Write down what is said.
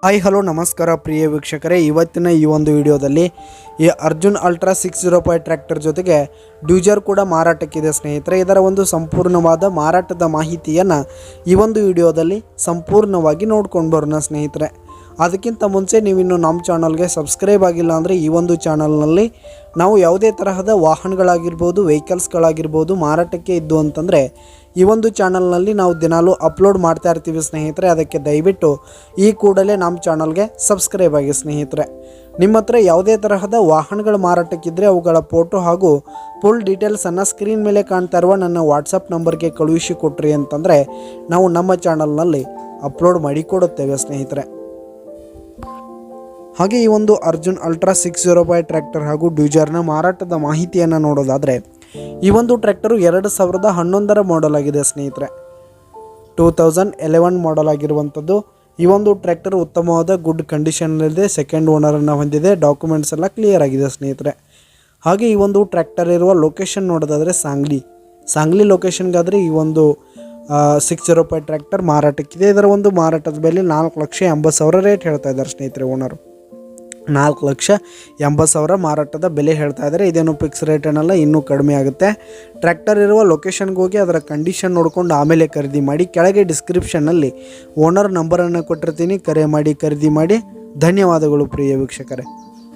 Hi hello ನಮಸ್ಕಾರ ಪ್ರಿಯ ವೀಕ್ಷಕರೇ, ಇವತ್ತಿನ ಈ ಒಂದು ವಿಡಿಯೋದಲ್ಲಿ ಈ ಅರ್ಜುನ್ ಅಲ್ಟ್ರಾ 605 ಟ್ರ್ಯಾಕ್ಟರ್ ಜೊತೆಗೆ ಡ್ಯೂಜರ್ ಕೂಡ ಮಾರಾಟಕ್ಕಿದೆ ಸ್ನೇಹಿತರೆ. ಇದರ ಒಂದು ಸಂಪೂರ್ಣವಾದ ಮಾರಾಟದ ಮಾಹಿತಿಯನ್ನು ಈ ಒಂದು ವಿಡಿಯೋದಲ್ಲಿ ಸಂಪೂರ್ಣವಾಗಿ ನೋಡ್ಕೊಂಡು ಬರೋಣ ಸ್ನೇಹಿತರೆ. ಅದಕ್ಕಿಂತ ಮುಂಚೆ ನೀವಿನ್ನು ನಮ್ಮ ಚಾನಲ್ಗೆ ಸಬ್ಸ್ಕ್ರೈಬ್ ಆಗಿಲ್ಲ ಅಂದರೆ ಈ ಒಂದು ಚಾನಲ್ನಲ್ಲಿ ನಾವು ಯಾವುದೇ ತರಹದ ವಾಹನಗಳಾಗಿರ್ಬೋದು, ವೆಹಿಕಲ್ಸ್ಗಳಾಗಿರ್ಬೋದು ಮಾರಾಟಕ್ಕೆ ಇದ್ದು ಅಂತಂದರೆ ಈ ಒಂದು ಚಾನಲ್ನಲ್ಲಿ ನಾವು ದಿನಾಲೂ ಅಪ್ಲೋಡ್ ಮಾಡ್ತಾ ಇರ್ತೀವಿ ಸ್ನೇಹಿತರೆ. ಅದಕ್ಕೆ ದಯವಿಟ್ಟು ಈ ಕೂಡಲೇ ನಮ್ಮ ಚಾನಲ್ಗೆ ಸಬ್ಸ್ಕ್ರೈಬ್ ಆಗಿ ಸ್ನೇಹಿತರೆ. ನಿಮ್ಮ ಹತ್ರ ಯಾವುದೇ ತರಹದ ವಾಹನಗಳ ಮಾರಾಟಕ್ಕಿದ್ದರೆ ಅವುಗಳ ಫೋಟೋ ಹಾಗೂ ಫುಲ್ ಡೀಟೇಲ್ಸನ್ನು ಸ್ಕ್ರೀನ್ ಮೇಲೆ ಕಾಣ್ತಾ ಇರುವ ನನ್ನ ವಾಟ್ಸಪ್ ನಂಬರ್ಗೆ ಕಳುಹಿಸಿ ಕೊಟ್ರಿ ಅಂತಂದರೆ ನಾವು ನಮ್ಮ ಚಾನಲ್ನಲ್ಲಿ ಅಪ್ಲೋಡ್ ಮಾಡಿ ಕೊಡುತ್ತೇವೆ ಸ್ನೇಹಿತರೆ. ಹಾಗೆ ಈ ಒಂದು ಅರ್ಜುನ್ ಅಲ್ಟ್ರಾ 605 ಟ್ರ್ಯಾಕ್ಟರ್ ಹಾಗೂ ಡ್ಯೂಜರ್ನ ಮಾರಾಟದ ಮಾಹಿತಿಯನ್ನು ನೋಡೋದಾದರೆ ಈ ಒಂದು ಟ್ರ್ಯಾಕ್ಟರು 2011 ಮಾಡೆಲ್ ಆಗಿದೆ ಸ್ನೇಹಿತರೆ. 2011 ಮಾಡೆಲ್ ಆಗಿರುವಂಥದ್ದು. ಈ ಒಂದು ಟ್ರ್ಯಾಕ್ಟರ್ ಉತ್ತಮವಾದ ಗುಡ್ ಕಂಡೀಷನ್ನಲ್ಲಿದೆ, ಸೆಕೆಂಡ್ ಓನರನ್ನು ಹೊಂದಿದೆ, ಡಾಕ್ಯುಮೆಂಟ್ಸ್ ಎಲ್ಲ ಕ್ಲಿಯರ್ ಆಗಿದೆ ಸ್ನೇಹಿತರೆ. ಹಾಗೆ ಈ ಒಂದು ಟ್ರ್ಯಾಕ್ಟರ್ ಇರುವ ಲೊಕೇಶನ್ ನೋಡೋದಾದರೆ ಸಾಂಗ್ಲಿ ಲೊಕೇಶನ್ಗಾದರೆ ಈ ಒಂದು 605 ಟ್ರ್ಯಾಕ್ಟರ್ ಮಾರಾಟಕ್ಕಿದೆ. ಇದರ ಒಂದು ಮಾರಾಟದ ಬೆಲೆ 4,80,000 ರೇಟ್ ಹೇಳ್ತಾ ಇದ್ದಾರೆ ಸ್ನೇಹಿತರೆ. ಓನರು 4,80,000 ಮಾರಾಟದ ಬೆಲೆ ಹೇಳ್ತಾ ಇದ್ದಾರೆ. ಇದೇನು ಫಿಕ್ಸ್ ರೇಟ್ ಏನಲ್ಲ, ಇನ್ನೂ ಕಡಿಮೆ ಆಗುತ್ತೆ. ಟ್ರ್ಯಾಕ್ಟರ್ ಇರುವ ಲೊಕೇಶನ್ಗೆ ಹೋಗಿ ಅದರ ಕಂಡೀಷನ್ ನೋಡಿಕೊಂಡು ಆಮೇಲೆ ಖರೀದಿ ಮಾಡಿ. ಕೆಳಗೆ ಡಿಸ್ಕ್ರಿಪ್ಷನ್ನಲ್ಲಿ ಓನರ್ ನಂಬರನ್ನು ಕೊಟ್ಟಿರ್ತೀನಿ, ಕರೆ ಮಾಡಿ ಖರೀದಿ ಮಾಡಿ. ಧನ್ಯವಾದಗಳು ಪ್ರಿಯ ವೀಕ್ಷಕರೇ.